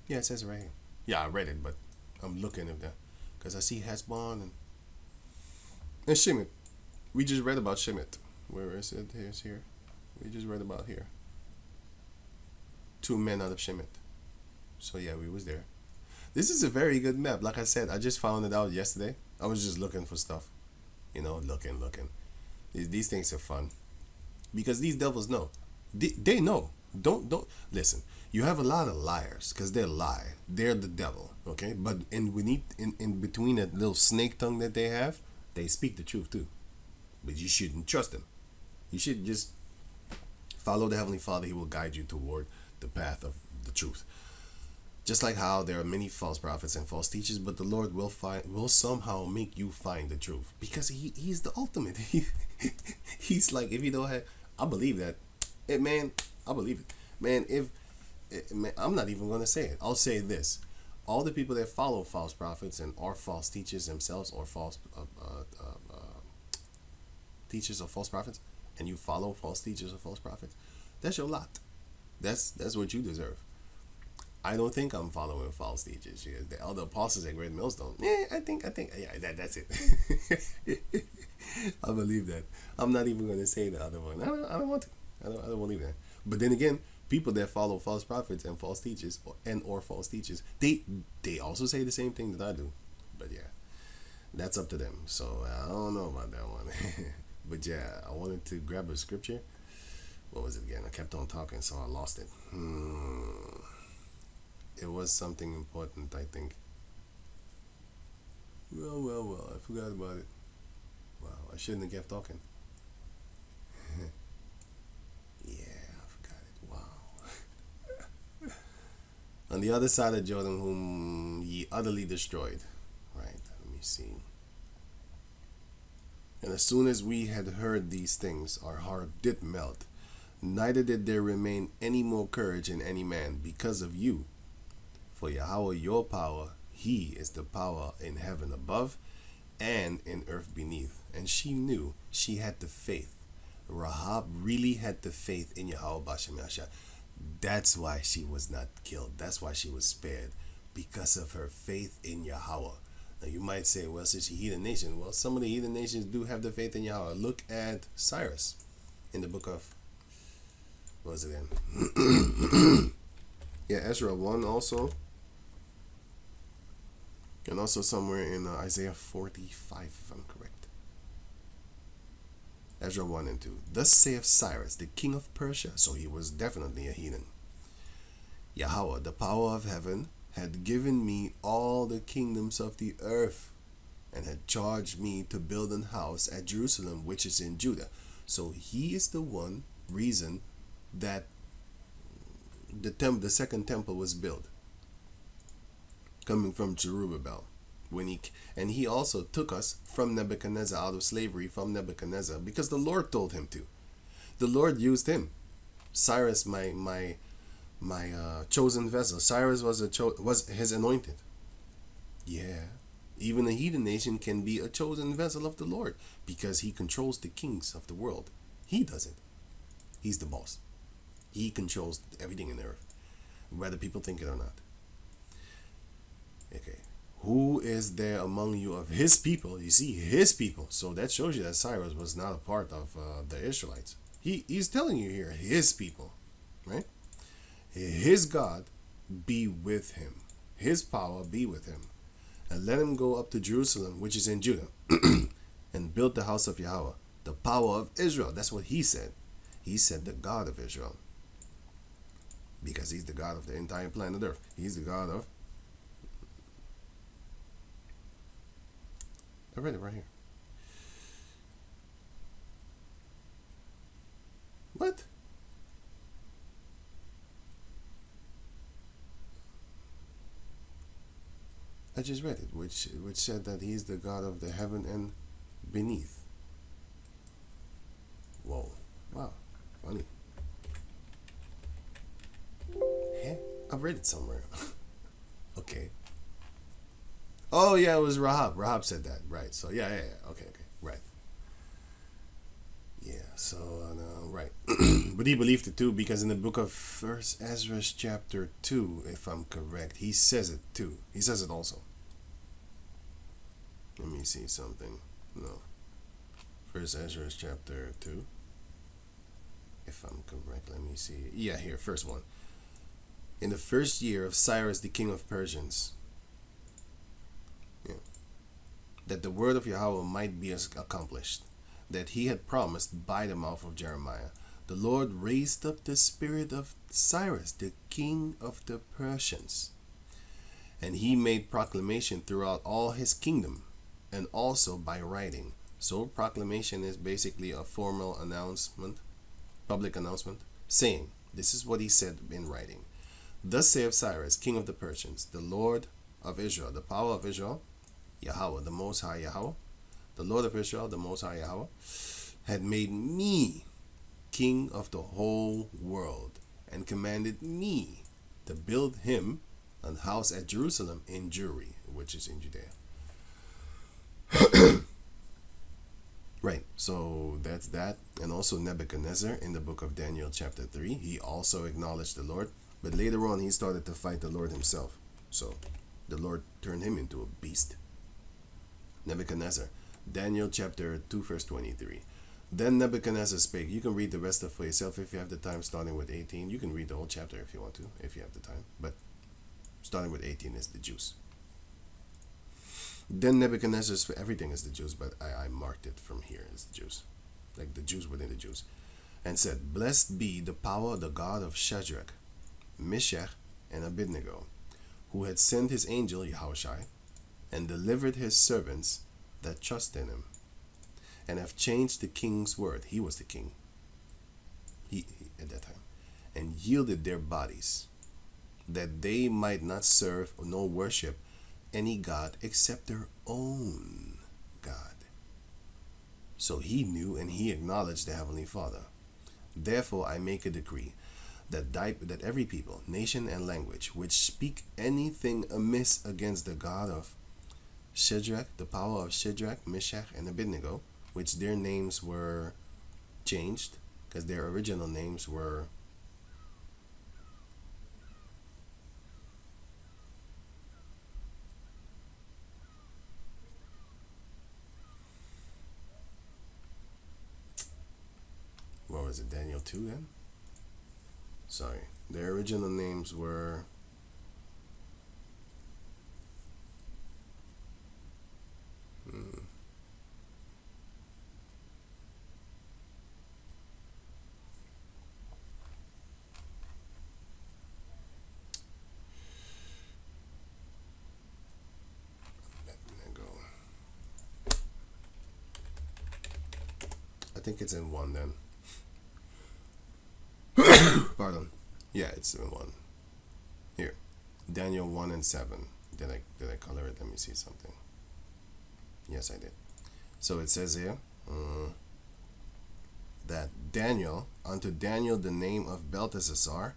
Yeah, it says it right here. Yeah, I read it, but I'm looking at that because I see Hezbon and Shemit. We just read about Shemit. Where is it? Here's here. We just read about here. Two men out of Shemit. So yeah, we was there. This is a very good map. Like I said, I just found it out yesterday. I was just looking for stuff. Looking. These things are fun because these devils know. They know. Don't listen. You have a lot of liars because they lie. They're the devil. Okay, but in between that little snake tongue that they have, they speak the truth too. But you shouldn't trust them. You should just follow the Heavenly Father. He will guide you toward the path of the truth. Just like how there are many false prophets and false teachers, but the Lord will somehow make you find the truth because he's the ultimate. He's like, if you don't have, I believe that, man, I believe it, man. Man, I'm not even gonna say it. I'll say this: all the people that follow false prophets and are false teachers themselves, or false teachers or false prophets, and you follow false teachers or false prophets, that's your lot. That's what you deserve. I don't think I'm following false teachers. The other apostles at Great Millstone. Yeah, I think, yeah, that's it. I believe that. I'm not even going to say the other one. I don't want to. I don't believe that. But then again, people that follow false prophets and false teachers or false teachers, they also say the same thing that I do. But yeah, that's up to them. So I don't know about that one. But yeah, I wanted to grab a scripture. What was it again? I kept on talking, so I lost it. It was something important, I think. Well, I forgot about it. Wow, I shouldn't have kept talking. Yeah, I forgot it. Wow. On the other side of Jordan, whom ye utterly destroyed. Right, let me see. And as soon as we had heard these things, our heart did melt. Neither did there remain any more courage in any man because of you. For Yahweh, your power, He is the power in heaven above and in earth beneath. And she knew she had the faith. Rahab really had the faith in Yahweh Bashem Yasha. That's why she was not killed. That's why she was spared. Because of her faith in Yahweh. Now you might say, well, since she heathen nation. Well, some of the heathen nations do have the faith in Yahweh. Look at Cyrus in the book of, what was it again? Yeah, Ezra 1 also. And also somewhere in Isaiah 45, if I'm correct. Ezra 1 and 2. Thus saith Cyrus, the king of Persia, so he was definitely a heathen. Yahweh, the power of heaven, had given me all the kingdoms of the earth, and had charged me to build an house at Jerusalem, which is in Judah. So he is the one reason that the second temple was built, coming from Zerubbabel. He also took us from Nebuchadnezzar, out of slavery from Nebuchadnezzar, because the Lord told him to. The Lord used him. Cyrus, my chosen vessel. Cyrus was his anointed. Yeah, even a heathen nation can be a chosen vessel of the Lord because he controls the kings of the world. He does it. He's the boss. He controls everything in the earth, whether people think it or not. Okay. Who is there among you of his people? You see, his people. So that shows you that Cyrus was not a part of the Israelites. He's telling you here, his people, right? His God be with him. His power be with him. And let him go up to Jerusalem, which is in Judah, and build the house of Yahweh, the power of Israel. That's what he said. He said the God of Israel. Because he's the God of the entire planet Earth. He's the God of... I read it right here. What? I just read it, which said that he's the God of the heaven and beneath. Whoa. Wow. Funny. Hey, I read it somewhere. Okay. Oh yeah, it was Rahab. Rahab said that, right? So yeah. Okay, right. Yeah. So, right. But he believed it too because in the book of First Ezra chapter 2, if I'm correct, he says it too. He says it also. Let me see something. No. First Ezra chapter 2. If I'm correct, let me see. Yeah, here, first one. In the first year of Cyrus, the king of Persians, yeah, that the word of Yahweh might be accomplished, that he had promised by the mouth of Jeremiah. The Lord raised up the spirit of Cyrus, the king of the Persians, and he made proclamation throughout all his kingdom, and also by writing. So proclamation is basically a formal announcement, public announcement, saying, this is what he said in writing. Thus saith Cyrus, king of the Persians, the Lord of Israel, the power of Israel, Yahweh, the Most High Yahweh, the Lord of Israel, the Most High Yahweh, had made me king of the whole world, and commanded me to build him an house at Jerusalem in Jewry, which is in Judea. Right, so that's that. And also Nebuchadnezzar in the book of Daniel chapter 3, he also acknowledged the Lord, but later on he started to fight the Lord himself. So the Lord turned him into a beast. Nebuchadnezzar, Daniel chapter 2 verse 23. Then Nebuchadnezzar spake. You can read the rest of it for yourself if you have the time, starting with 18. You can read the whole chapter if you want to, if you have the time. But starting with 18 is the juice. Then Nebuchadnezzar's, everything is the juice, but I marked it from here as the juice. Like the juice within the juice. And said, blessed be the power of the God of Shadrach, Meshach, and Abednego, who had sent his angel Yahushai, and delivered his servants that trust in him, and have changed the king's word. He was the king. He at that time, and yielded their bodies, that they might not serve nor worship any god except their own God. So he knew and he acknowledged the Heavenly Father. Therefore I make a decree that every people, nation, and language which speak anything amiss against the God of Shadrach, the power of Shadrach, Meshach, and Abednego, which their names were changed because their original names were what was it, Daniel 2 then? Sorry. Their original names were I think it's in 1 then. Pardon. Yeah, it's in 1. Here. Daniel 1 and 7. Did I color it? Let me see something. Yes, I did. So it says here that unto Daniel the name of Belteshazzar,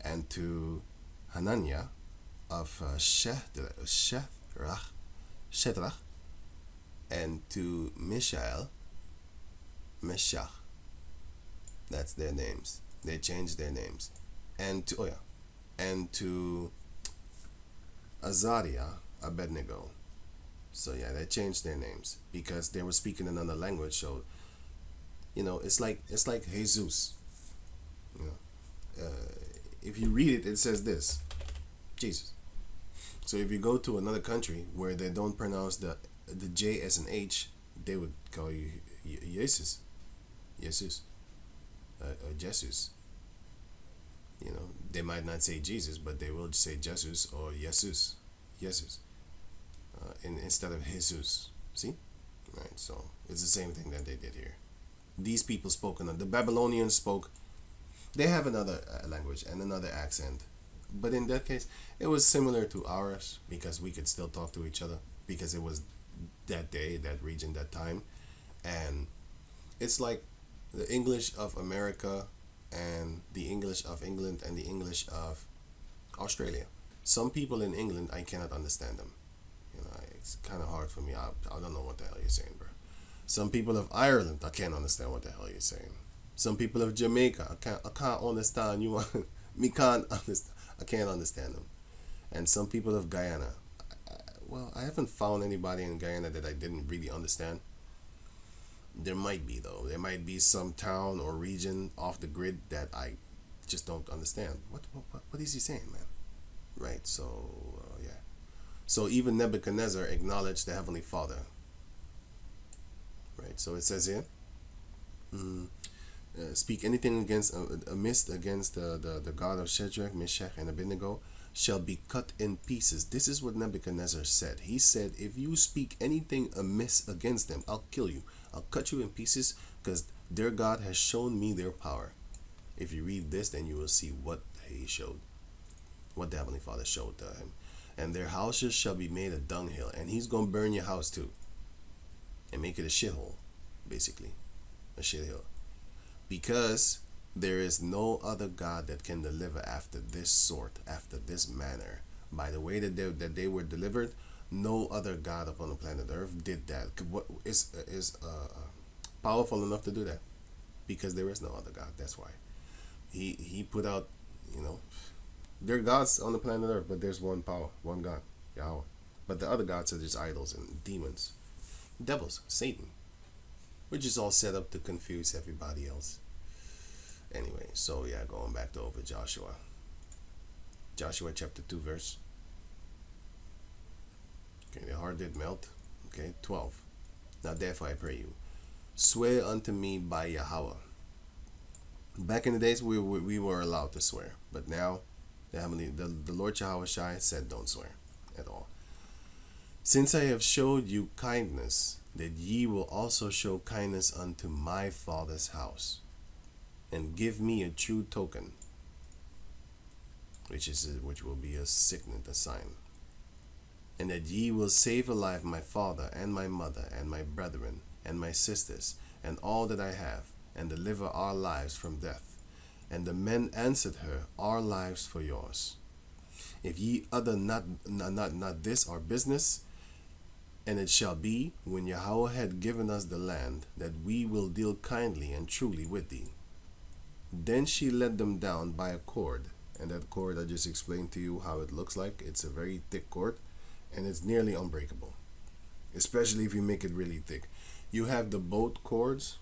and to Hananiah of Shadrach, and to Meshach. That's their names. They changed their names. And to Azariah, Abednego. So yeah, they changed their names because they were speaking another language. So it's like Jesus. If you read it, it says this, Jesus. So if you go to another country where they don't pronounce the J as an H, they would call you Jesus, Jesus, Jesus. They might not say Jesus, but they will say Jesus or Jesus, instead of Jesus. See, right? So it's the same thing that they did here. These people spoke the Babylonians spoke. They have another language and another accent, but in that case, it was similar to ours because we could still talk to each other because it was that day, that region, that time, and it's like the English of America and the English of England and the English of Australia. Some people in England, I cannot understand them. It's kind of hard for me. I don't know what the hell you're saying, bro. Some people of Ireland, I can't understand what the hell you're saying. Some people of Jamaica, I can't understand you. Me can't understand. I can't understand them. And some people of Guyana. Well, I haven't found anybody in Guyana that I didn't really understand. There might be though. There might be some town or region off the grid that I just don't understand. What is he saying, man? Right. So yeah. So even Nebuchadnezzar acknowledged the Heavenly Father. Right. So it says here. Mm, Speak anything against amiss against the God of Shadrach, Meshach, and Abednego shall be cut in pieces. This is what Nebuchadnezzar said. He said, if you speak anything amiss against them, I'll kill you. I'll cut you in pieces because their God has shown me their power. If you read this, then you will see what he showed, what the Heavenly Father showed to him. And their houses shall be made a dunghill. And he's going to burn your house too and make it a shithole, basically, a shithole. Because there is no other God that can deliver after this sort, after this manner. By the way that they were delivered, no other God upon the planet Earth did that. What is powerful enough to do that? Because there is no other God. That's why he put out, there are gods on the planet Earth, but there's one power, one God, Yahweh. But the other gods are just idols and demons, devils, Satan, which is all set up to confuse everybody else. Anyway, so yeah, going back to over Joshua. Joshua chapter 2 verse. Okay, the heart did melt. Okay, 12. Now therefore I pray you, swear unto me by Yahweh. Back in the days we were allowed to swear, but now the Lord Yahweh Shai said don't swear at all. Since I have showed you kindness, that ye will also show kindness unto my father's house, and give me a true token, which will be a signet, a sign, and that ye will save alive my father and my mother and my brethren and my sisters and all that I have, and deliver our lives from death. And the men answered her, our lives for yours. If ye utter not this our business, and it shall be, when Yahweh had given us the land, that we will deal kindly and truly with thee. Then she led them down by a cord, and that cord I just explained to you how it looks like. It's a very thick cord, and it's nearly unbreakable, especially if you make it really thick. You have the boat cords,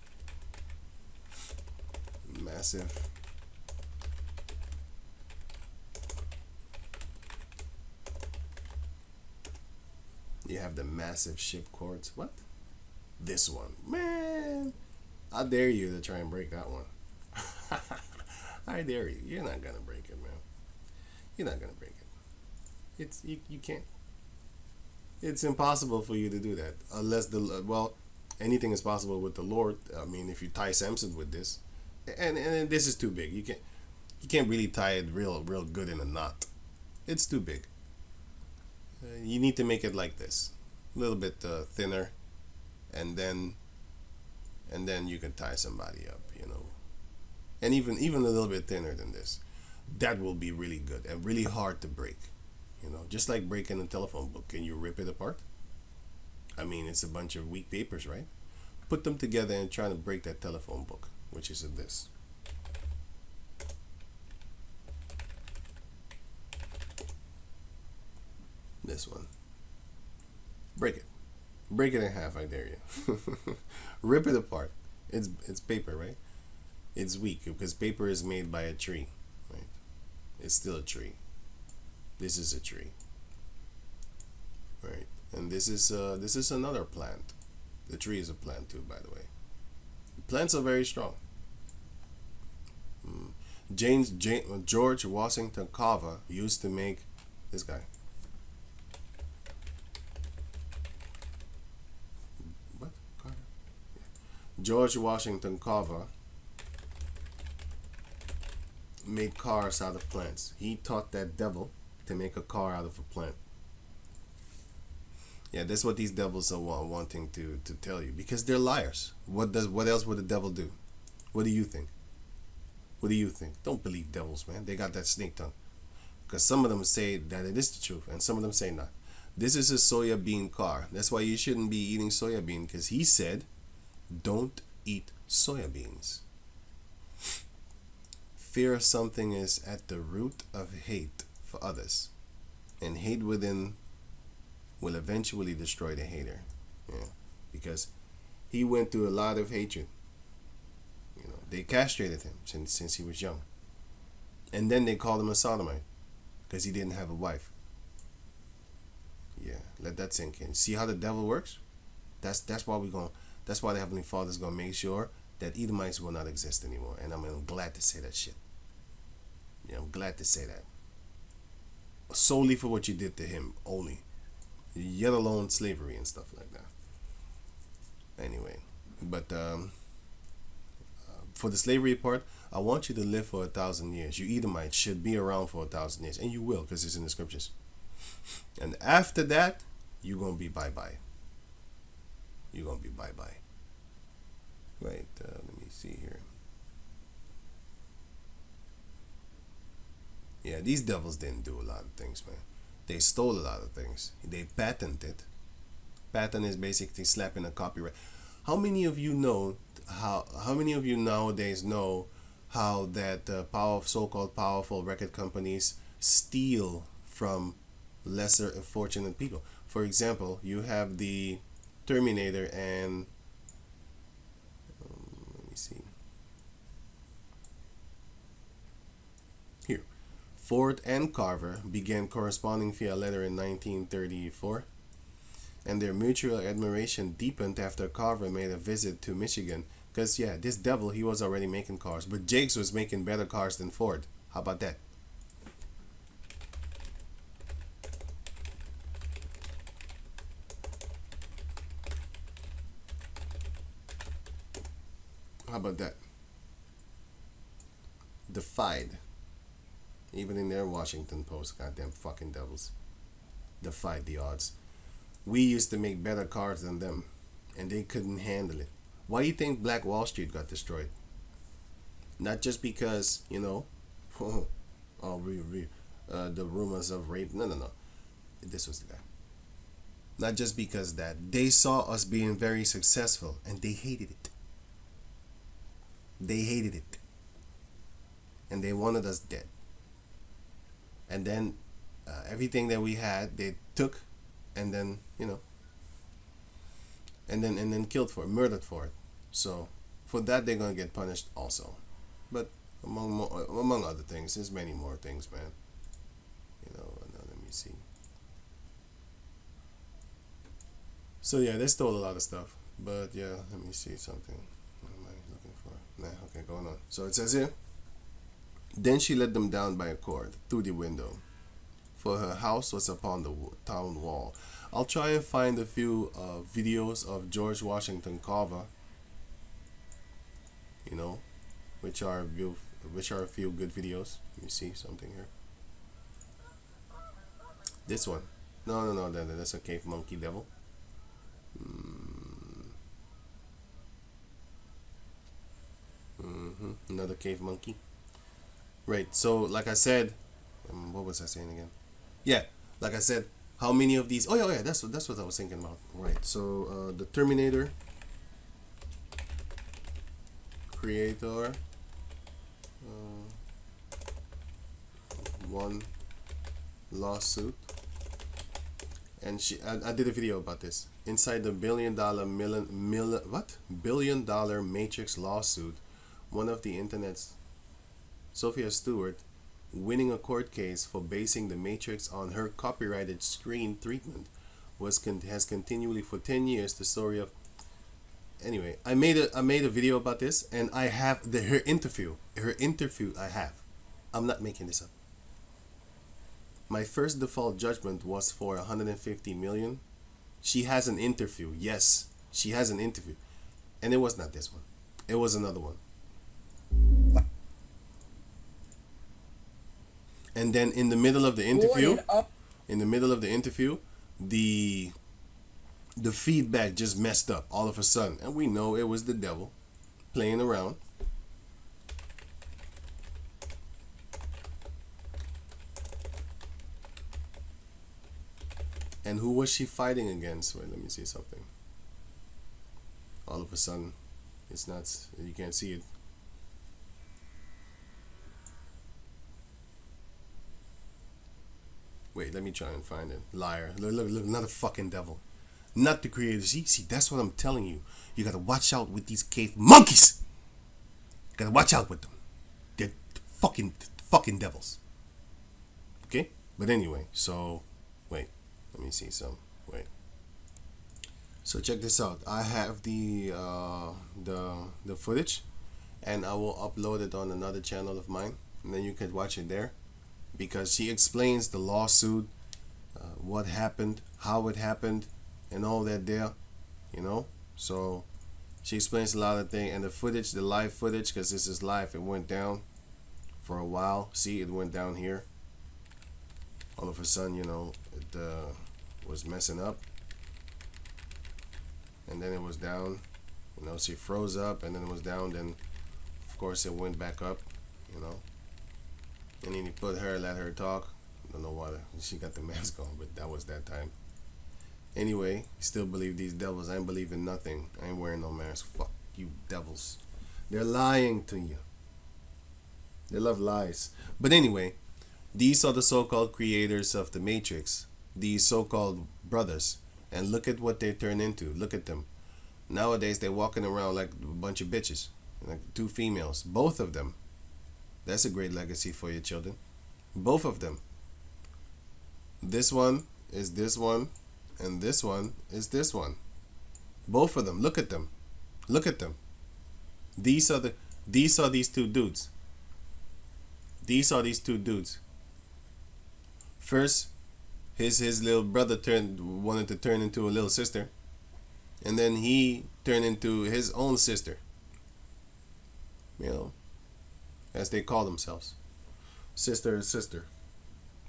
massive. You have the massive ship cords. What? This one. Man, I dare you to try and break that one. I dare you. You're not going to break it, man. You're not going to break it. You can't. It's impossible for you to do that. Unless anything is possible with the Lord. I mean, if you tie Samson with this, and this is too big. You can't really tie it real good in a knot. It's too big. You need to make it like this, a little bit thinner, and then you can tie somebody up, and even a little bit thinner than this. That will be really good and really hard to break, just like breaking a telephone book. Can you rip it apart? I mean, it's a bunch of weak papers, right? Put them together and try to break that telephone book, which is this. This one. Break it in half, I dare you. Rip it apart. It's paper, right? It's weak because paper is made by a tree, right? It's still a tree. This is a tree, right? And this is another plant. The tree is a plant too, by the way. Plants are very strong. George Washington Carver used to make this guy. George Washington Carver made cars out of plants. He taught that devil to make a car out of a plant. Yeah, that's what these devils are wanting to tell you, because they're liars. What else would the devil do? What do you think? What do you think? Don't believe devils, man. They got that snake tongue. Because some of them say that it is the truth, and some of them say not. This is a soya bean car. That's why you shouldn't be eating soya bean, because he said Don't eat soya beans. Fear of something is at the root of hate for others, and hate within will eventually destroy the hater. Yeah, because he went through a lot of hatred. They castrated him since he was young, and then they called him a sodomite because he didn't have a wife. Yeah, let that sink in. See how the devil works? That's why we're going. That's why the Heavenly Father is gonna make sure that Edomites will not exist anymore. And I'm glad to say that shit. Yeah, I'm glad to say that. Solely for what you did to him, only. Yet alone slavery and stuff like that. Anyway, but for the slavery part, I want you to live for 1,000 years. You Edomites should be around for 1,000 years, and you will, because it's in the scriptures. And after that, you're gonna be bye-bye. You're gonna be bye-bye. Right, let me see here. Yeah, these devils didn't do a lot of things, man. They stole a lot of things. They patented. Patent is basically slapping a copyright. How many of you know how many of you nowadays know how that so-called powerful record companies steal from lesser fortunate people? For example, you have the Terminator and let me see. Here, Ford and Carver began corresponding via letter in 1934, and their mutual admiration deepened after Carver made a visit to Michigan. Because, yeah, this devil, he was already making cars, but Jakes was making better cars than Ford. How about that? How about that? Defied. Even in their Washington Post, goddamn fucking devils. Defied the odds. We used to make better cars than them, and they couldn't handle it. Why do you think Black Wall Street got destroyed? Not just because, the rumors of rape. No. This was the guy. Not just because that. They saw us being very successful, and they hated it. They hated it. And they wanted us dead. And then everything that we had, they took, and then, and then killed for it, murdered for it. So for that, they're gonna get punished also. But among other things, there's many more things, man. Let me see. So yeah, they stole a lot of stuff. But yeah, let me see something. What am I looking for? Okay, going on. So it says here. Then she led them down by a cord through the window, for her house was upon the town wall. I'll try and find a few videos of George Washington Carver, which are a few good videos. Let me see something here. This one. No, that's a cave monkey devil. Another cave monkey. Right, so like I said, what was I saying again? Yeah, like I said, how many of these? Oh yeah, that's what I was thinking about. Right, so the Terminator creator won lawsuit, and I did a video about this. Inside the $1 billion Matrix lawsuit, one of the internet's Sophia Stewart, winning a court case for basing the Matrix on her copyrighted screen treatment, has continually for 10 years the story of. Anyway, I made a video about this, and I have her interview. I have. I'm not making this up. My first default judgment was for 150 million. She has an interview. Yes, she has an interview, and it was not this one. It was another one. And then in the middle of the interview, the feedback just messed up all of a sudden, and we know it was the devil playing around. And who was she fighting against? Wait, let me see something. All of a sudden, It's not. You can't see it. Wait, let me try and find it. Liar. Look, another fucking devil. Not the creator. See, that's what I'm telling you. You gotta watch out with these cave monkeys. You gotta watch out with them. They're fucking devils. Okay? But anyway, so wait. Let me see some. Wait. So check this out. I have the footage, and I will upload it on another channel of mine, and then you can watch it there, because she explains the lawsuit, what happened, how it happened, and all that there, you know. So she explains a lot of things, and the footage, the live footage, because this is live, it went down for a while. See, it went down here. All of a sudden, you know, it was messing up, and then it was down. You know, she froze up, and then it was down. Then, of course, it went back up. You know, and then he put her, let her talk. I don't know why she got the mask on, but that was that time. Anyway, still believe these devils. I ain't believing nothing. I ain't wearing no mask. Fuck you, devils. They're lying to you. They love lies. But anyway, these are the so-called creators of the Matrix. These so-called brothers. And look at what they turn into. Look at them. Nowadays, they're walking around like a bunch of bitches. Like two females. Both of them. That's a great legacy for your children. Both of them. This one is this one. And this one is this one. Both of them. Look at them. Look at them. These are these two dudes. These are these two dudes. First, his little brother wanted to turn into a little sister, and then he turned into his own sister. You know, as they call themselves, sister,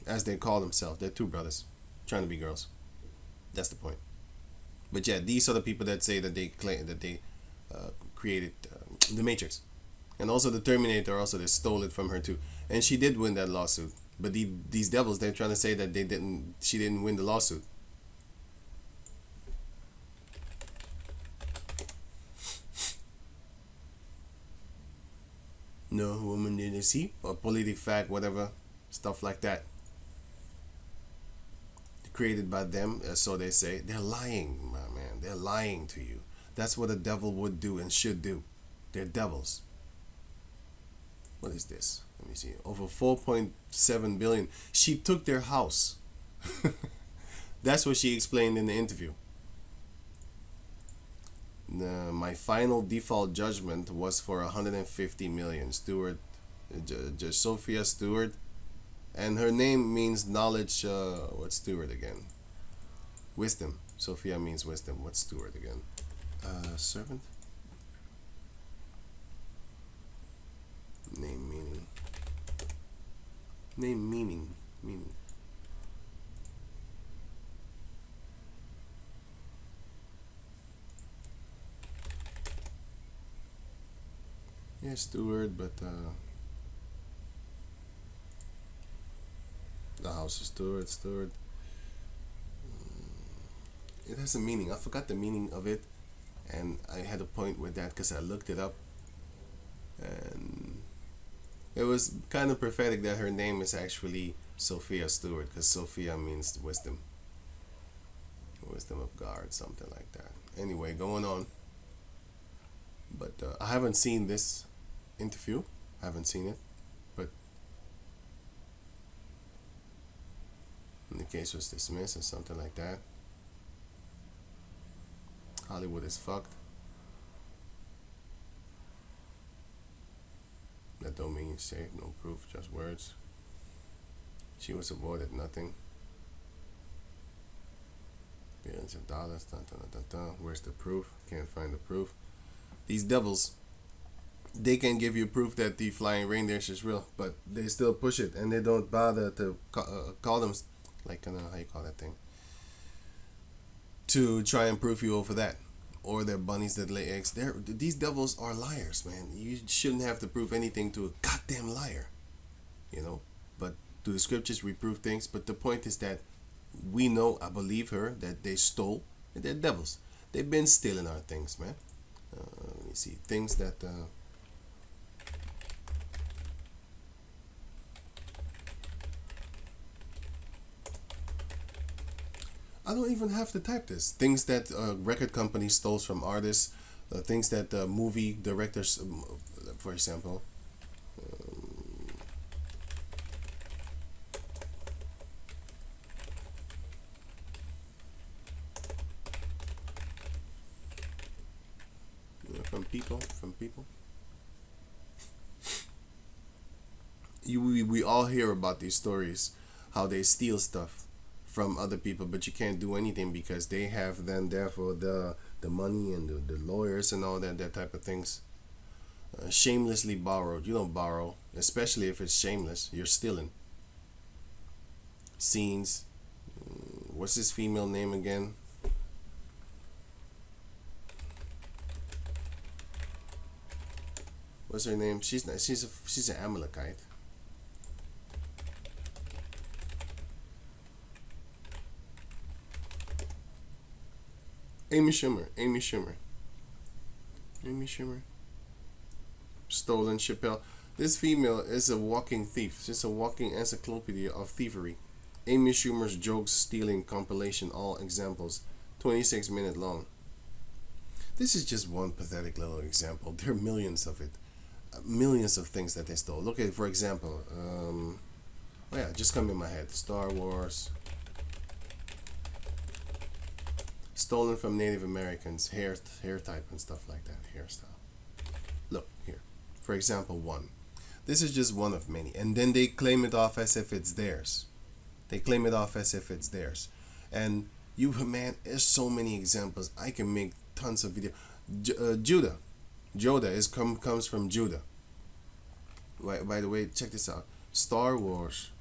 as they call themselves. They're two brothers trying to be girls. That's the point. But yeah, these are the people that say that they claim that they created the Matrix, and also the Terminator. Also, they stole it from her too, and she did win that lawsuit. But these devils, they're trying to say that she didn't win the lawsuit. No woman didn't see, or politic fact, whatever, stuff like that. Created by them, so they say. They're lying, my man. They're lying to you. That's what a devil would do and should do. They're devils. What is this? Let me see. Over 4.7 billion. She took their house. That's what she explained in the interview. My final default judgment was for 150 million. Stewart, Sophia Stewart, and her name means knowledge. What's Stewart again? Wisdom. Sophia means wisdom. What's Stewart again? Servant. Name meaning. Name meaning. Meaning. Yeah, Stewart, but the house of Stewart. It has a meaning. I forgot the meaning of it, and I had a point with that because I looked it up, and it was kind of prophetic that her name is actually Sophia Stewart, because Sophia means wisdom of God, something like that. Anyway, going on. But I haven't seen this interview. I haven't seen it, but the case was dismissed or something like that. Hollywood is fucked. That don't mean safe, no proof, just words. She was awarded nothing. Billions of dollars. Dun, dun, dun, dun, dun. Where's the proof? Can't find the proof. These devils, they can give you proof that the flying reindeer is real, but they still push it, and they don't bother to call them, like, how you call that thing, to try and proof you over that. Or they're bunnies that lay eggs. These devils are liars, man. You shouldn't have to prove anything to a goddamn liar, you know. But do the scriptures reprove things? But the point is that we know, I believe her, that they stole, and they're devils. They've been stealing our things, man. Let me see. Things that I don't even have to type this. Things that record companies stole from artists. Things that movie directors, for example. From people. We all hear about these stories, how they steal stuff from other people, but you can't do anything because they have then therefore the money and the lawyers and all that type of things. Shamelessly borrowed. You don't borrow, especially if it's shameless. You're stealing. Scenes. What's his female name again? What's her name? She's an Amalekite. Amy Schumer. Stolen Chappelle. This female is a walking thief. She's a walking encyclopedia of thievery. Amy Schumer's jokes stealing compilation, all examples, 26 minutes long. This is just one pathetic little example. There are millions of it. Millions of things that they stole. Look at, for example, just come in my head. Star Wars. Stolen from Native Americans, hair type and stuff like that, hairstyle. Look here, for example, one. This is just one of many, and then they claim it off as if it's theirs. And you, man, there's so many examples. I can make tons of video. Joda comes from Judah. By the way, check this out. Star Wars.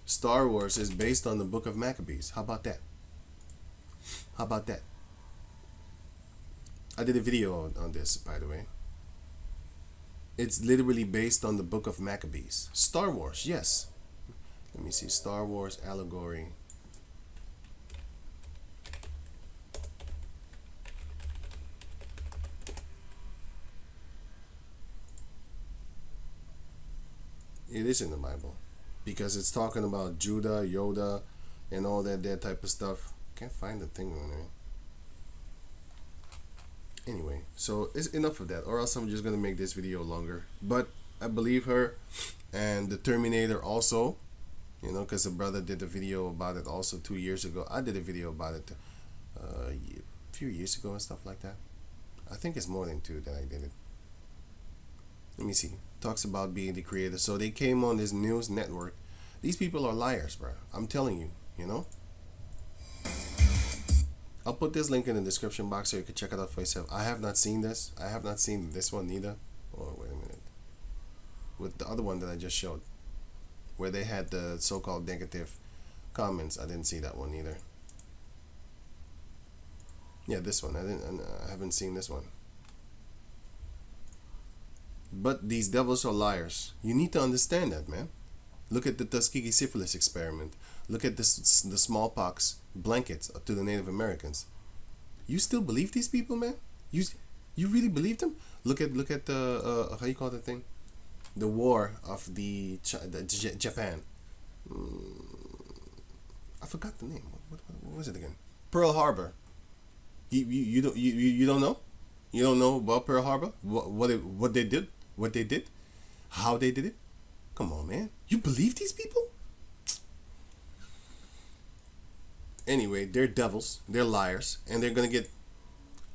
Star Wars is based on the Book of Maccabees. How about that? I did a video on this, by the way. It's literally based on the Book of Maccabees. Star Wars, yes. Let me see. Star Wars allegory. It is in the Bible. Because it's talking about Judah, Yoda, and all that type of stuff. Can't find the thing on there. Anyway, so it's enough of that, or else I'm just gonna make this video longer. But I believe her, and the Terminator also, because the brother did a video about it also 2 years ago. I did a video about it a few years ago and stuff like that. I think it's more than 2 that I did it. Let me see. Talks about being the creator. So they came on this news network. These people are liars, bro. I'm telling you, I'll put this link in the description box so you can check it out for yourself. I have not seen this. I have not seen this one neither. Oh, wait a minute. With the other one that I just showed, where they had the so-called negative comments, I didn't see that one either. Yeah, this one. I haven't seen this one. But these devils are liars. You need to understand that, man. Look at the Tuskegee syphilis experiment. Look at the smallpox blankets to the Native Americans. You still believe these people, man? You really believe them? Look at the how you call that thing? The war of the Japan. I forgot the name. What was it again? Pearl Harbor. You don't know? You don't know about Pearl Harbor? What they did? What they did? How they did it? Come on, man. You believe these people? Anyway, they're devils. They're liars. And they're going to get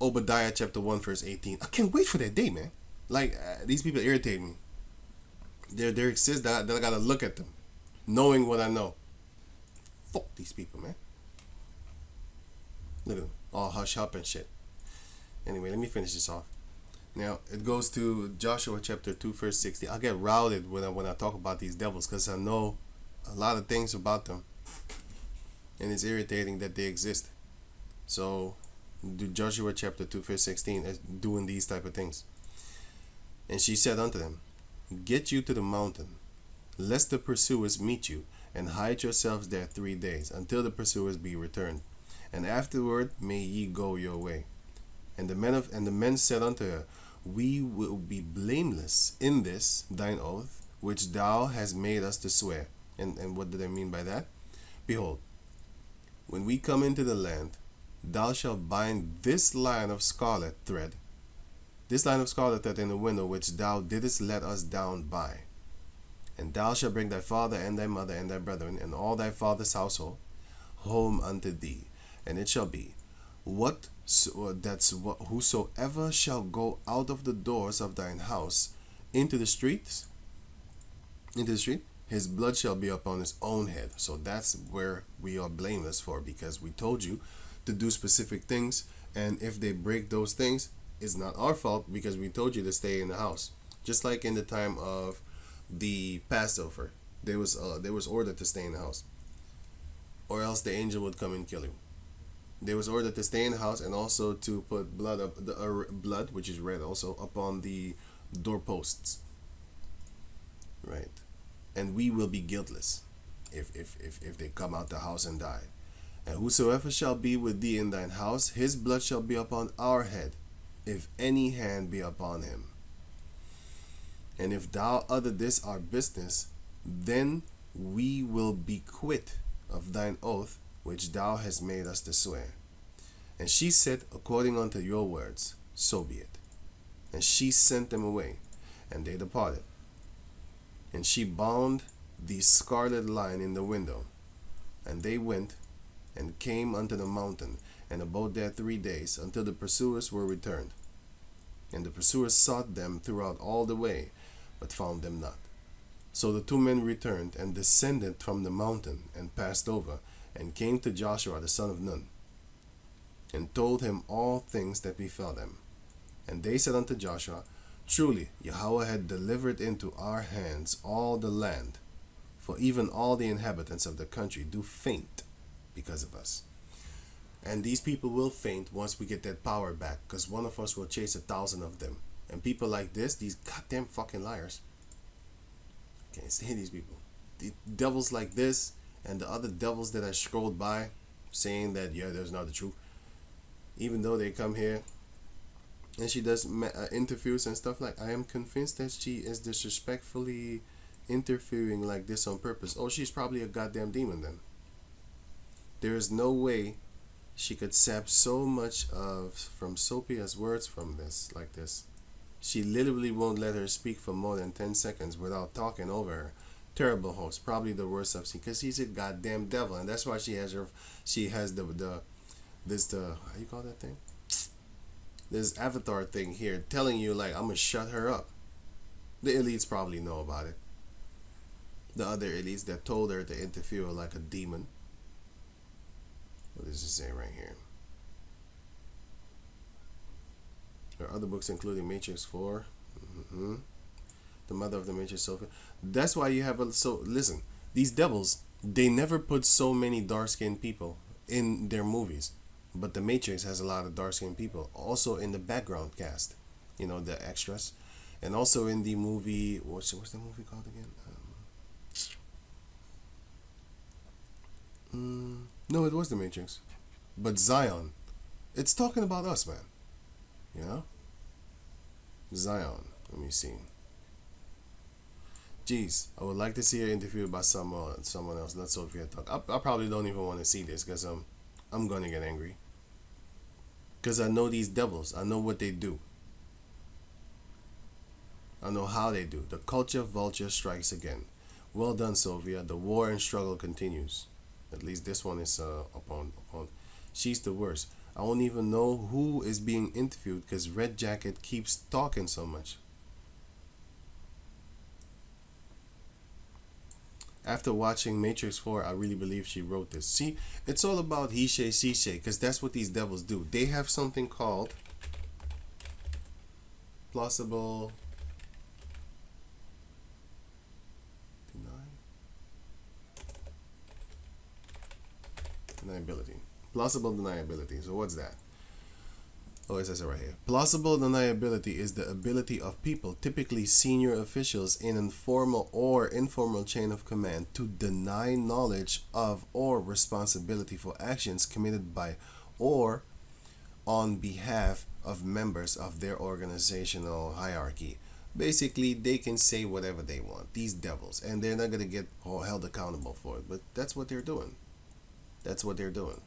Obadiah chapter 1 verse 18. I can't wait for that day, man. Like, these people irritate me. They're exist that I got to look at them. Knowing what I know. Fuck these people, man. Look at them. All hush up and shit. Anyway, let me finish this off. Now, it goes to Joshua chapter 2 verse 60. I get routed when I talk about these devils because I know a lot of things about them. And it's irritating that they exist. So, Joshua chapter 2 verse 16 is doing these type of things. And she said unto them, Get you to the mountain, lest the pursuers meet you, and hide yourselves there 3 days, until the pursuers be returned. And afterward may ye go your way. And the men said unto her, We will be blameless in this thine oath, which thou hast made us to swear. And what do they mean by that? Behold, when we come into the land, thou shalt bind this line of scarlet thread in the window which thou didst let us down by. And thou shalt bring thy father and thy mother and thy brethren and all thy father's household home unto thee. And it shall be, whosoever shall go out of the doors of thine house into the street, his blood shall be upon his own head. So that's where we are blameless for, because we told you to do specific things, and if they break those things, it's not our fault, because we told you to stay in the house. Just like in the time of the Passover, there was ordered to stay in the house, or else the angel would come and kill you. There was ordered to stay in the house, and also to put blood blood, which is red, also upon the doorposts. Right, and we will be guiltless if they come out the house and die. And whosoever shall be with thee in thine house, his blood shall be upon our head, if any hand be upon him. And if thou utter this our business, then we will be quit of thine oath which thou hast made us to swear. And she said, According unto your words, so be it. And she sent them away, and they departed. And she bound the scarlet line in the window, and they went and came unto the mountain, and abode there 3 days, until the pursuers were returned. And the pursuers sought them throughout all the way, but found them not. So the 2 men returned, and descended from the mountain, and passed over, and came to Joshua the son of Nun, and told him all things that befell them. And they said unto Joshua, Truly Yahweh had delivered into our hands all the land, for even all the inhabitants of the country do faint because of us. And these people will faint once we get that power back, because one of us will chase 1,000 of them. And people like this, these goddamn fucking liars, I can't stand these people. The devils like this, and the other devils that I scrolled by, saying that, yeah, there's not the truth. Even though they come here, and she does interviews and stuff, like, I am convinced that she is disrespectfully interfering like this on purpose. Oh, she's probably a goddamn demon then. There is no way she could sap so much from Sophia's words from this, like this. She literally won't let her speak for more than 10 seconds without talking over her. Terrible host, probably the worst I've seen, because she's a goddamn devil, and that's why she has the how you call that thing? This avatar thing here telling you, like, I'm gonna shut her up. The elites probably know about it. The other elites that told her to interfere like a demon. What does it say right here? There are other books including Matrix 4. The mother of the Matrix, Sophia. That's why you have listen, these devils, they never put so many dark-skinned people in their movies. But the Matrix has a lot of dark-skinned people. Also in the background cast. You know, the extras. And also in the movie, what's the movie called again? No, it was the Matrix. But Zion. It's talking about us, man. You know? Zion. Let me see. Jeez, I would like to see her interviewed by someone else, not Sophia talk. I probably don't even want to see this, because I'm going to get angry. Because I know these devils. I know what they do. I know how they do. The culture vulture strikes again. Well done, Sophia. The war and struggle continues. At least this one is upon. She's the worst. I don't even know who is being interviewed, because Red Jacket keeps talking so much. After watching Matrix 4, I really believe she wrote this. See, it's all about he say, she say, because that's what these devils do. They have something called plausible deniability. Plausible deniability. So what's that? Oh, it says it right here. Plausible deniability is the ability of people, typically senior officials in a formal or informal chain of command, to deny knowledge of or responsibility for actions committed by or on behalf of members of their organizational hierarchy. Basically, they can say whatever they want, these devils, and they're not going to get held accountable for it. But that's what they're doing. That's what they're doing.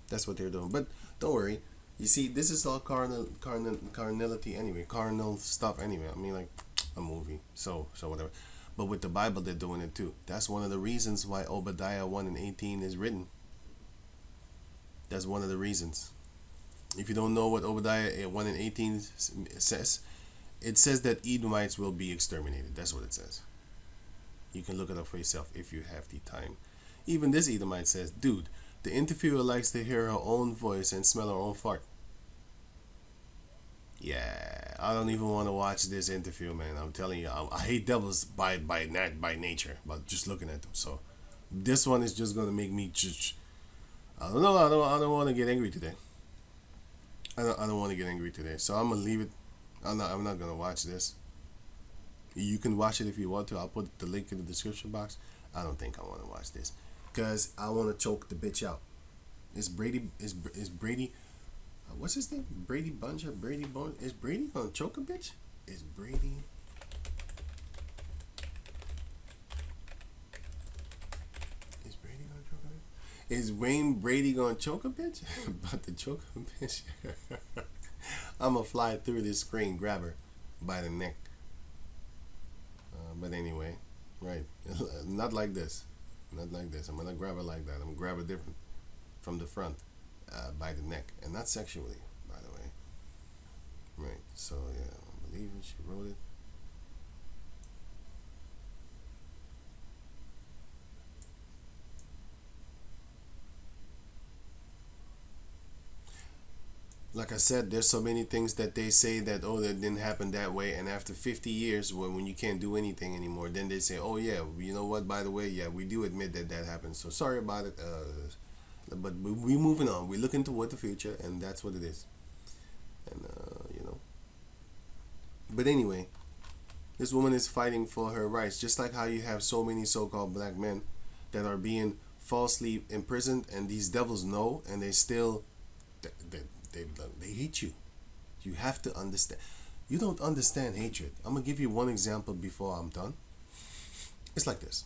That's what they're doing. But don't worry. You see, this is all carnality anyway, carnal stuff anyway. I mean, like a movie, so whatever. But with the Bible, they're doing it too. That's one of the reasons why Obadiah 1:18 is written. That's one of the reasons. If you don't know what Obadiah 1:18 says, it says that Edomites will be exterminated. That's what it says. You can look it up for yourself if you have the time. Even this Edomite says, dude, the interviewer likes to hear her own voice and smell her own fart. Yeah, I don't even want to watch this interview, man. I'm telling you, I hate devils by nature, but just looking at them. So this one is just gonna make me I don't know. I don't want to get angry today. I don't want to get angry today. So I'm gonna leave it. I'm not gonna watch this. You can watch it if you want to. I'll put the link in the description box. I don't think I want to watch this because I want to choke the bitch out. Is Brady? Is Brady? What's his name? Brady Bunch or Brady Bone? Is Brady gonna choke a bitch? Is Brady? Is Brady gonna choke a bitch? Is Wayne Brady gonna choke a bitch? About to choke a bitch. I'm gonna fly through this screen, grab her by the neck. But anyway, right? Not like this. Not like this. I'm gonna grab her like that. I'm gonna grab her different from the front, by the neck, and not sexually, by the way. Right. So yeah, I believe it. She wrote it. Like I said, there's so many things that they say that, oh, that didn't happen that way, and after 50 years, when you can't do anything anymore, then they say, oh yeah, you know what, by the way, yeah, we do admit that happened, so sorry about it, but we're moving on. We're looking toward the future, and that's what it is. And but anyway, this woman is fighting for her rights, just like how you have so many so-called black men that are being falsely imprisoned, and these devils know, and they still they hate you. You have to understand. You don't understand hatred. I'm gonna give you one example before I'm done. It's like this.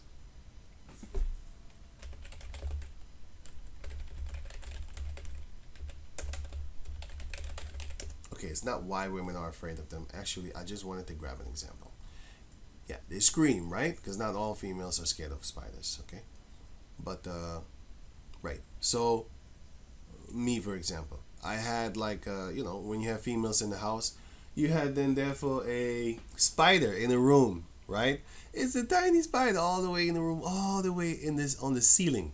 Okay, it's not why women are afraid of them. Actually, I just wanted to grab an example. Yeah, they scream, right? Because not all females are scared of spiders, okay? But, right. So, me, for example, I had like, when you have females in the house, you had then therefore a spider in a room, right? It's a tiny spider all the way in the room, all the way in this on the ceiling.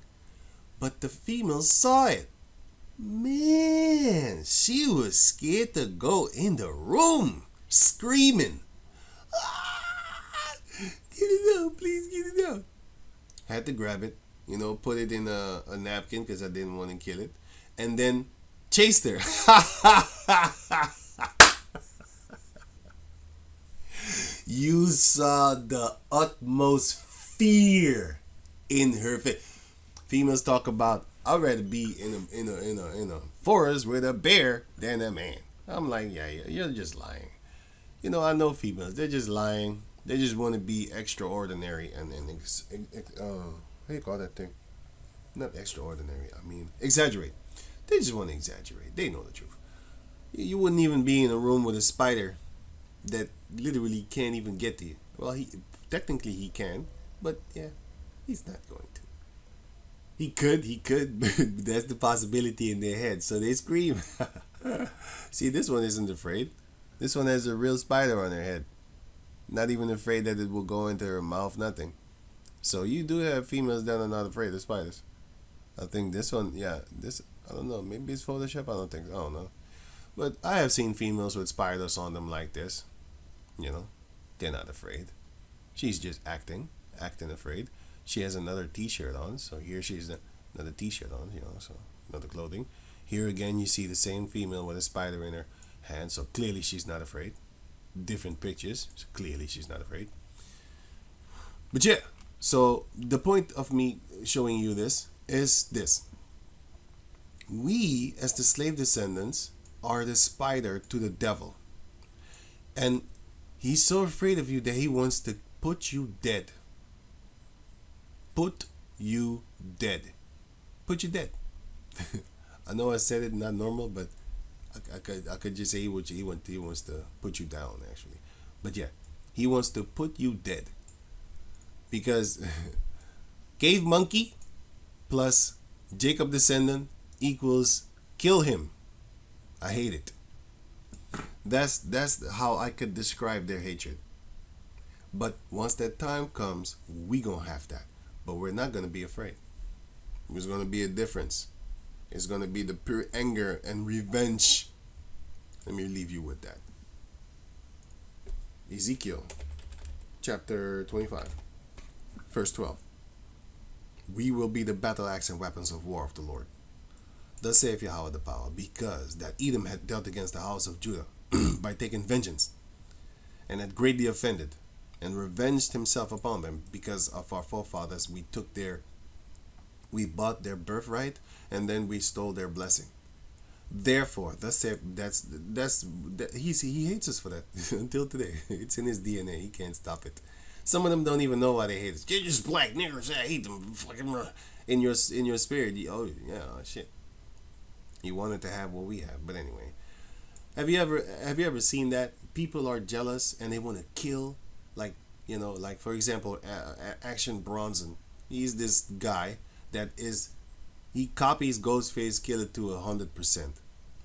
But the female saw it. Man, she was scared to go in the room, screaming, "Ah, get it out, please get it out." Had to grab it, put it in a napkin because I didn't want to kill it, and then chased her. You saw the utmost fear in her face. Females talk about, I'd rather be in a forest with a bear than a man. I'm like, yeah, you're just lying. I know females. They're just lying. They just want to be extraordinary and how do you call that thing? Not extraordinary. I mean, exaggerate. They just want to exaggerate. They know the truth. You wouldn't even be in a room with a spider that literally can't even get to you. Well, technically he can, but yeah, he's not going to. He could, but that's the possibility in their head. So they scream. See, this one isn't afraid. This one has a real spider on her head. Not even afraid that it will go into her mouth, nothing. So you do have females that are not afraid of spiders. I think this one, yeah, I don't know, maybe it's Photoshop, I don't think, I don't know. But I have seen females with spiders on them like this. They're not afraid. She's just acting afraid. She has another t-shirt on, so here she's another t-shirt on, so another clothing. Here again, you see the same female with a spider in her hand, so clearly she's not afraid. Different pictures, so clearly she's not afraid. But yeah, so the point of me showing you this is this. We, as the slave descendants, are the spider to the devil. And he's so afraid of you that he wants to put you dead. Put you dead. Put you dead. I know I said it not normal, but I could just say he wants to put you down, actually. But yeah, he wants to put you dead. Because cave monkey plus Jacob descendant equals kill him. I hate it. That's how I could describe their hatred. But once that time comes, we gonna have that. But we're not gonna be afraid. There's gonna be a difference. It's gonna be the pure anger and revenge. Let me leave you with that. Ezekiel chapter 25, verse 12. We will be the battle axe and weapons of war of the Lord. Thus saith Yahweh the power, because that Edom had dealt against the house of Judah by taking vengeance, and had greatly offended, and revenged himself upon them, because of our forefathers we bought their birthright, and then we stole their blessing. Therefore, he hates us for that until today. It's in his DNA. He can't stop it. Some of them don't even know why they hate us. You're just black niggers. I hate them. Fucking in your spirit. Oh yeah, shit. He wanted to have what we have, but anyway. Have you ever seen that people are jealous and they want to kill, like for example, Action Bronson. He's this guy he copies Ghostface Killer to 100%.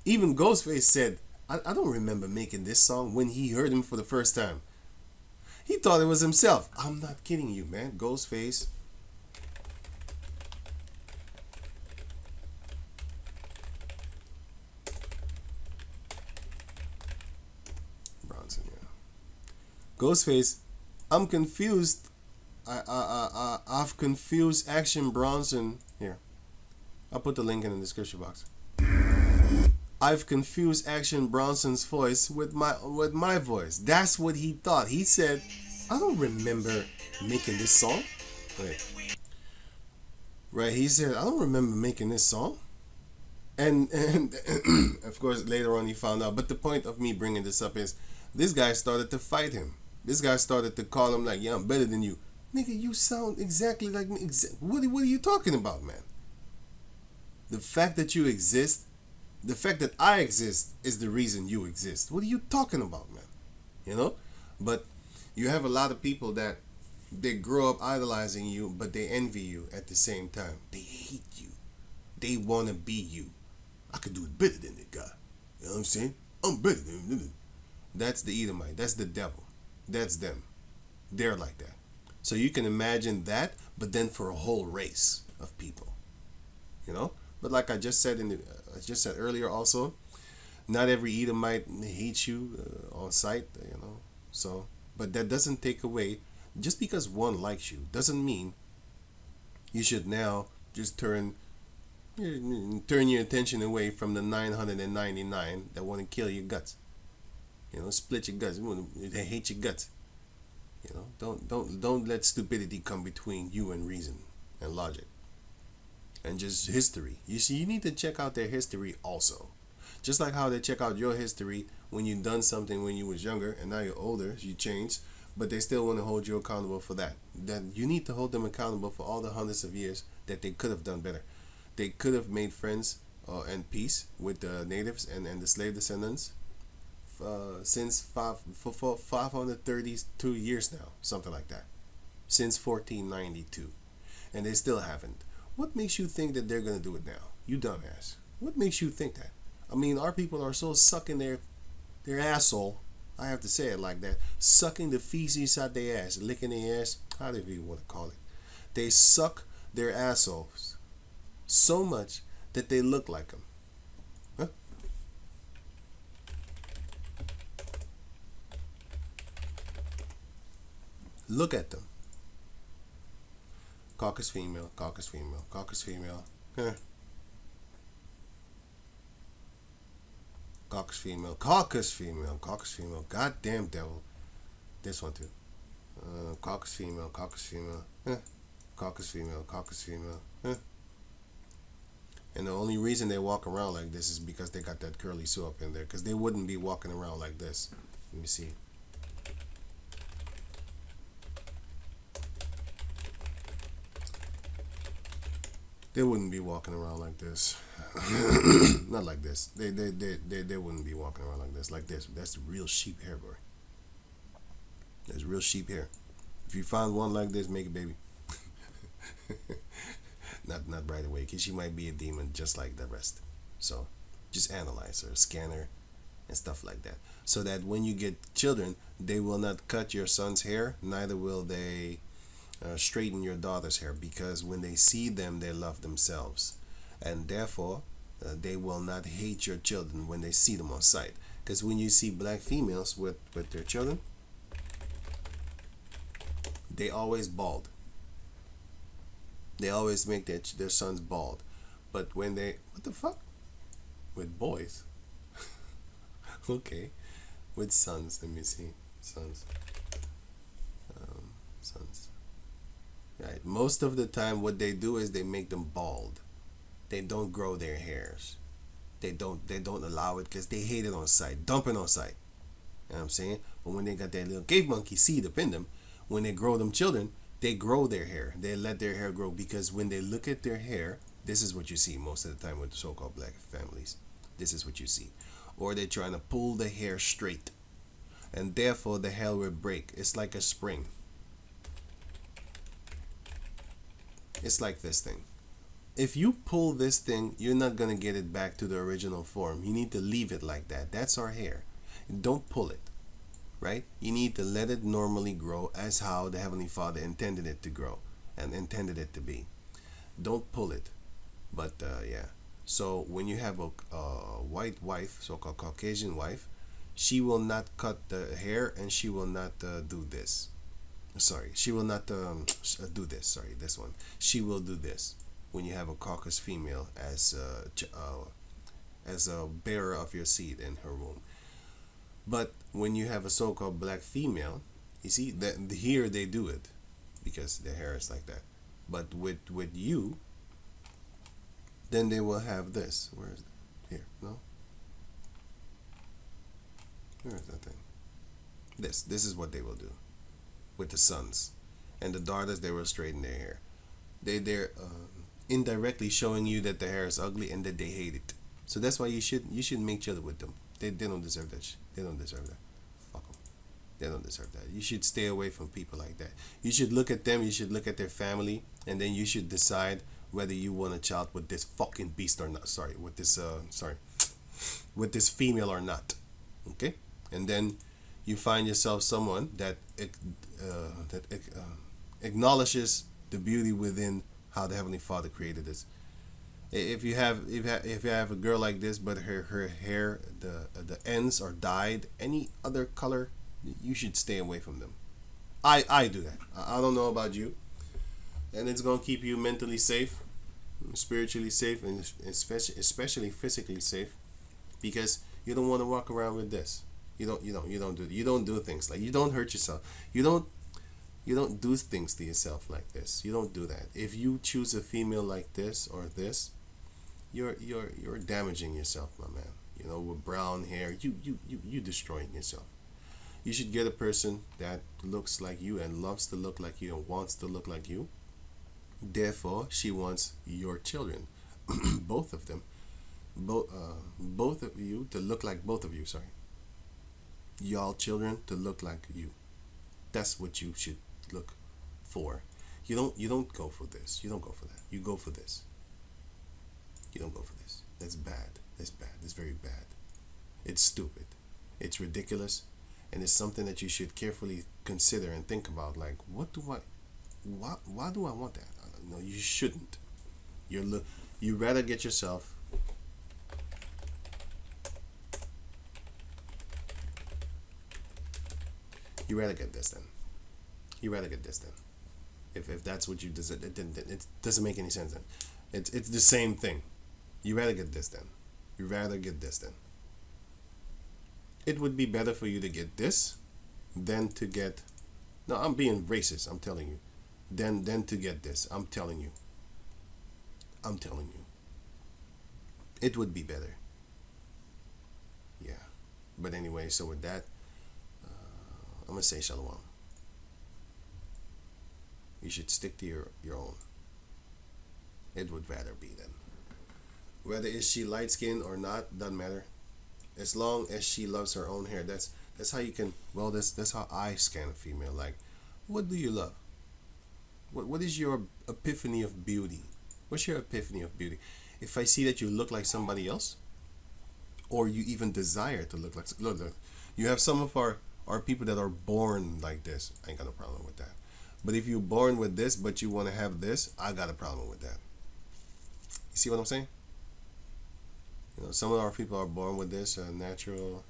Even Ghostface said, I don't remember making this song when he heard him for the first time. He thought it was himself. I'm not kidding you, man. Ghostface. Bronson, yeah. Ghostface, I'm confused. I've confused Action Bronson. Here, I'll put the link in the description box. I've confused Action Bronson's voice with my voice. That's what he thought. He said, I don't remember making this song. Right, he said, I don't remember making this song. And of course, later on he found out. But the point of me bringing this up is, this guy started to fight him. This guy started to call him like, yeah, I'm better than you. Nigga, you sound exactly like me. What are you talking about, man? The fact that you exist, the fact that I exist is the reason you exist. What are you talking about, man? But you have a lot of people that they grow up idolizing you, but they envy you at the same time. They hate you. They want to be you. I could do it better than that guy. You know what I'm saying? I'm better than him. That's the Edomite. That's the devil. That's them. They're like that. So you can imagine that, but then for a whole race of people. But like I just said earlier also, not every Edomite hates you on sight, So, but that doesn't take away, just because one likes you doesn't mean you should now just turn your attention away from the 999 that want to kill your guts. Split your guts. They hate your guts. Don't let stupidity come between you and reason and logic and just history. You see, you need to check out their history also. Just like how they check out your history when you done something when you was younger and now you're older, you changed, but they still want to hold you accountable for that. Then you need to hold them accountable for all the hundreds of years that they could have done better. They could have made friends and peace with the natives and the slave descendants since 532 years now, something like that, since 1492, and they still haven't. What makes you think that they're gonna do it now? You dumbass. What makes you think that? I mean, our people are so sucking their asshole. I have to say it like that. Sucking the feces out their ass, licking their ass. However you want to call it. They suck their assholes so much that they look like them. Huh? Look at them. Caucus female, caucus female, caucus female. Caucus female. Goddamn devil. This one too. Caucus female. Caucus female. And the only reason they walk around like this is because they got that curly sew up in there. Because they wouldn't be walking around like this. Let me see. They wouldn't be walking around like this. Not like this. They wouldn't be walking around like this. Like this. That's real sheep hair, boy. That's real sheep hair. If you find one like this, make a baby. Not right away, because she might be a demon just like the rest. So just analyze her, scan her, and stuff like that. So that when you get children, they will not cut your son's hair, neither will they straighten your daughter's hair, because when they see them, they love themselves. And therefore, they will not hate your children when they see them on sight. Because when you see black females with their children, they always bald. They always make their sons bald. But when they... What the fuck? With boys? Okay. With sons. Let me see. Sons. Sons. Right. Most of the time what they do is they make them bald. They don't grow their hairs. They don't allow it because they hate it on sight. Dump it on sight. You know what I'm saying? But when they got that little cave monkey seed up in them, when they grow them children, they grow their hair. They let their hair grow, because when they look at their hair, this is what you see most of the time with so-called black families. This is what you see. Or they're trying to pull the hair straight, and therefore the hair will break. It's like a spring. It's like this thing. If you pull this thing, you're not going to get it back to the original form. You need to leave it like that. That's our hair. Don't pull it. Right? You need to let it normally grow as how the Heavenly Father intended it to grow and intended it to be. Don't pull it. But yeah. So when you have a white wife, so-called Caucasian wife, she will not cut the hair, and she will not do this. Sorry, she will not do this. Sorry, this one. She will do this when you have a Caucus female as a bearer of your seed in her womb. But when you have a so-called black female, you see that here they do it because their hair is like that. But with you, then they will have this. Where is it? Here, no. Where is that thing? This is what they will do with the sons, and the daughters, they will straighten their hair. They're indirectly showing you that the hair is ugly and that they hate it. So that's why you should make children with them. They don't deserve that. They don't deserve that. Fuck them. They don't deserve that. You should stay away from people like that. You should look at them. You should look at their family, and then you should decide whether you want a child with this fucking beast or not. Sorry, with this with this female or not. Okay, and then you find yourself someone that acknowledges the beauty within how the Heavenly Father created us. If you have a girl like this, but her hair, the ends are dyed any other color, you should stay away from them. I do that. I don't know about you, and it's gonna keep you mentally safe, spiritually safe, and especially physically safe, because you don't want to walk around with this. You don't do things like, you don't hurt yourself. You don't do things to yourself like this. You don't do that. If you choose a female like this or this, you're damaging yourself, my man. You know, with brown hair, you destroying yourself. You should get a person that looks like you and loves to look like you and wants to look like you. Therefore, she wants your children, both of them, both of you to look like both of you. Sorry, y'all children to look like you. That's what you should look for. You don't go for this. You don't go for that. You go for this. You don't go for this. That's bad. That's bad. That's very bad. It's stupid. It's ridiculous. And it's something that you should carefully consider and think about. Like, why do I want that? No, you shouldn't. You rather get yourself you rather get this then. You rather get this then. If that's what you deserve, it doesn't make any sense then. It's the same thing. You rather get this then. You rather get this then. It would be better for you to get this than to get. No, I'm being racist. I'm telling you. Than to get this. I'm telling you. I'm telling you. It would be better. Yeah. But anyway, so with that, I'm gonna say shalom. You should stick to your own. It would rather be then. Whether is she light skinned or not, doesn't matter. As long as she loves her own hair, that's how you can. Well, that's how I scan a female. Like, what do you love? What is your epiphany of beauty? What's your epiphany of beauty? If I see that you look like somebody else, or you even desire to look like, look, you have some of our people that are born like this. I ain't got no problem with that. But if you're born with this, but you want to have this, I got a problem with that. You see what I'm saying? You know, some of our people are born with this natural.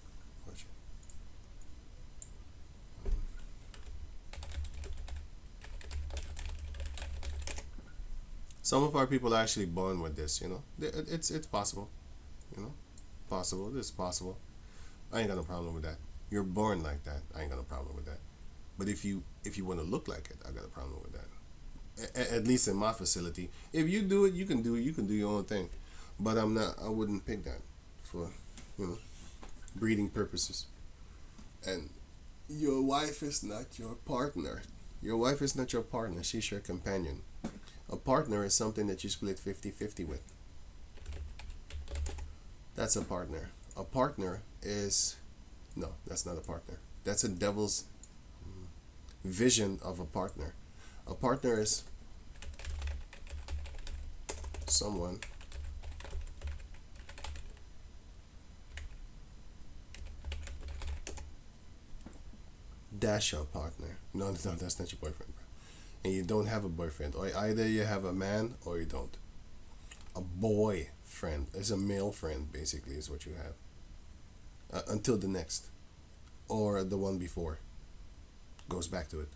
Some of our people are actually born with this. You know, it's possible. You know, possible. It's possible. I ain't got no problem with that. You're born like that. I ain't got no problem with that. But if you want to look like it, I got a problem with that. At least in my facility, if you do it, you can do it. You can do your own thing. But I'm not. I wouldn't pick that for, you know, breeding purposes. And your wife is not your partner. Your wife is not your partner. She's your companion. A partner is something that you split 50-50 with. That's a partner. A partner is no. That's not a partner. That's a devil's vision of a partner. A partner is someone that's your partner. No, that's not your boyfriend, bro. And you don't have a boyfriend. Or either you have a man or you don't. A boy friend is a male friend, basically, is what you have. Until the next. Or the one before. Goes back to it.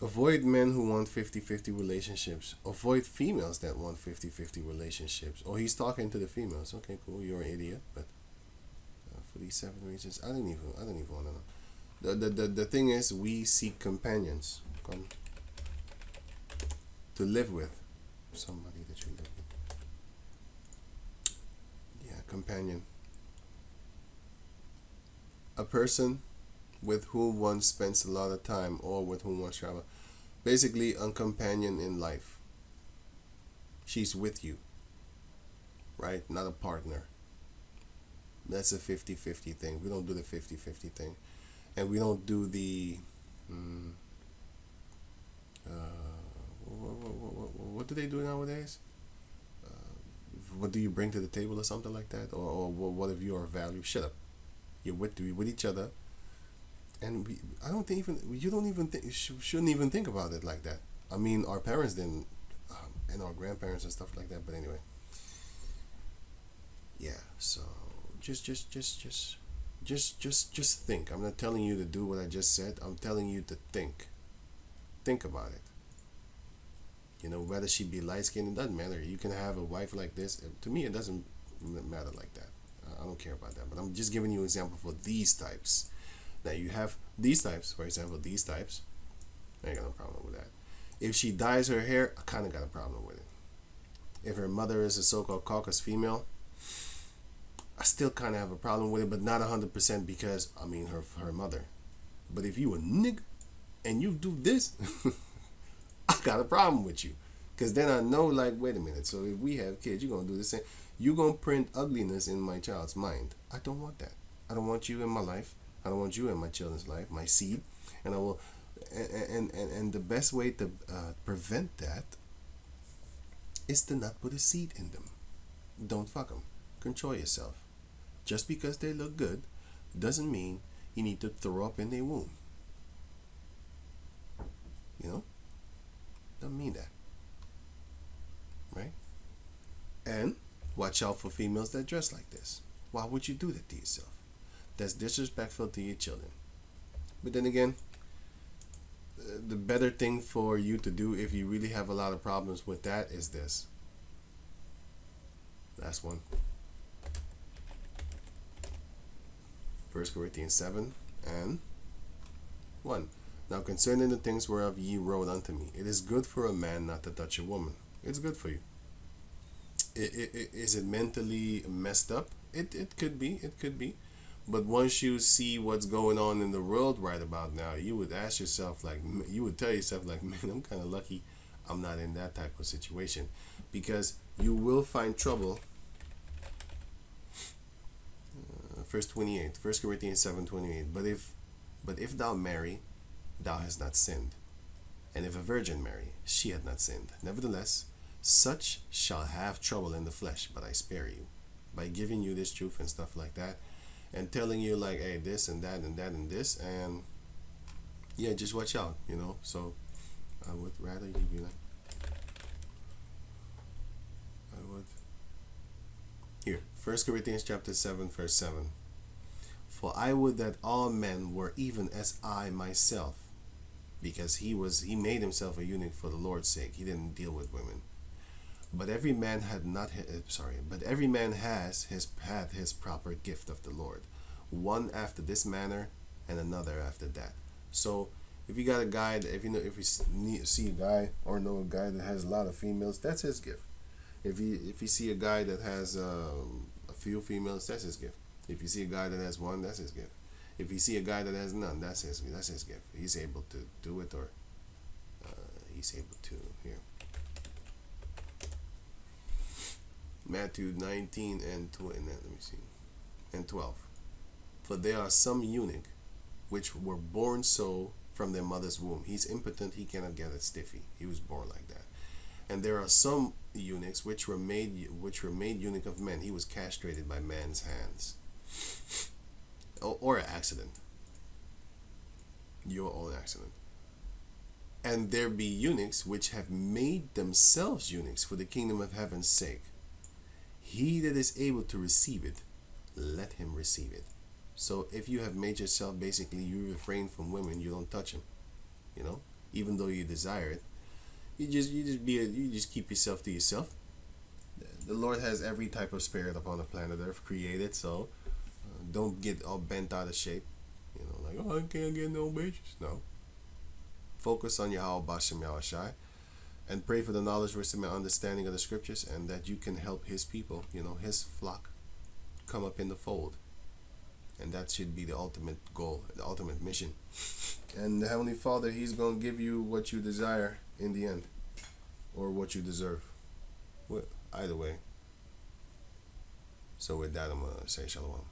Avoid men who want 50-50 relationships. Avoid females that want 50-50 relationships. Oh, he's talking to the females. Okay, cool. You're an idiot, but for these 7 reasons, I don't even want to know. The thing is, we seek companions. Come to live with somebody that you live with. Yeah, companion. A person with whom one spends a lot of time or with whom one travels. Basically, a companion in life. She's with you, right? Not a partner. That's a 50-50 thing. We don't do the 50-50 thing. And we don't do the... what do they do nowadays? What do you bring to the table or something like that? Or what if you are value? Shut up. You're with each other. And shouldn't even think about it like that. I mean, our parents didn't, and our grandparents and stuff like that. But anyway, yeah. So just think. I'm not telling you to do what I just said. I'm telling you to think. Think about it. You know, whether she be light skinned, it doesn't matter. You can have a wife like this. To me, it doesn't matter like that. I don't care about that. But I'm just giving you an example for these types. Now you have these types, for example, these types. I ain't got no problem with that. If she dyes her hair, I kind of got a problem with it. If her mother is a so-called Caucasus female, I still kind of have a problem with it, but not 100% because, I mean, her mother. But if you a nigga and you do this, I got a problem with you. Because then I know, like, wait a minute. So if we have kids, you're going to do the same. You're going to print ugliness in my child's mind. I don't want that. I don't want you in my life. I don't want you in my children's life, my seed. And I will, and the best way to prevent that is to not put a seed in them. Don't fuck them. Control yourself. Just because they look good doesn't mean you need to throw up in their womb. You know? Doesn't mean that. Right? And watch out for females that dress like this. Why would you do that to yourself? That's disrespectful to your children. But then again, the better thing for you to do if you really have a lot of problems with that is this. Last one. 1 Corinthians 7 and 1. Now concerning the things whereof ye wrote unto me, it is good for a man not to touch a woman. It's good for you. Is it mentally messed up? It could be. It could be. But once you see what's going on in the world right about now, you would ask yourself, like, you would tell yourself, like, man, I'm kind of lucky I'm not in that type of situation. Because you will find trouble. Verse 28, 1 Corinthians 7:28. But if thou marry, thou hast not sinned. And if a virgin marry, she had not sinned. Nevertheless, such shall have trouble in the flesh, but I spare you. By giving you this truth and stuff like that, and telling you like, hey, this and that and that and this, and yeah, just watch out, you know. So I would rather you be like, here, 1 Corinthians chapter 7, verse 7. For I would that all men were even as I myself, because he made himself a eunuch for the Lord's sake. He didn't deal with women. But every man has his proper gift of the Lord, one after this manner, and another after that. So if you got a guy, if you see a guy or know a guy that has a lot of females, that's his gift. If you see a guy that has a few females, that's his gift. If you see a guy that has one, that's his gift. If you see a guy that has none, that's his gift. He's able to do it, or he's able to here. Matthew 19 and 20. Let me see. And 12. For there are some eunuch which were born so from their mother's womb. He's impotent. He cannot get a stiffy. He was born like that. And there are some eunuchs which were made eunuch of men. He was castrated by man's hands. Or an accident. Your own accident. And there be eunuchs which have made themselves eunuchs for the kingdom of heaven's sake. He that is able to receive it, let him receive it. So if you have made yourself, basically you refrain from women, you don't touch them, you know, even though you desire it. You just keep yourself to yourself. The Lord has every type of spirit upon the planet Earth created, so don't get all bent out of shape. You know, like, oh, I can't get no bitches. No. Focus on Yahweh Bashem Yahushai, and pray for the knowledge, wisdom, and understanding of the scriptures, and that you can help his people, you know, his flock, come up in the fold. And that should be the ultimate goal, the ultimate mission. And the Heavenly Father, he's going to give you what you desire in the end, or what you deserve. Well, either way. So with that, I'm going to say shalom.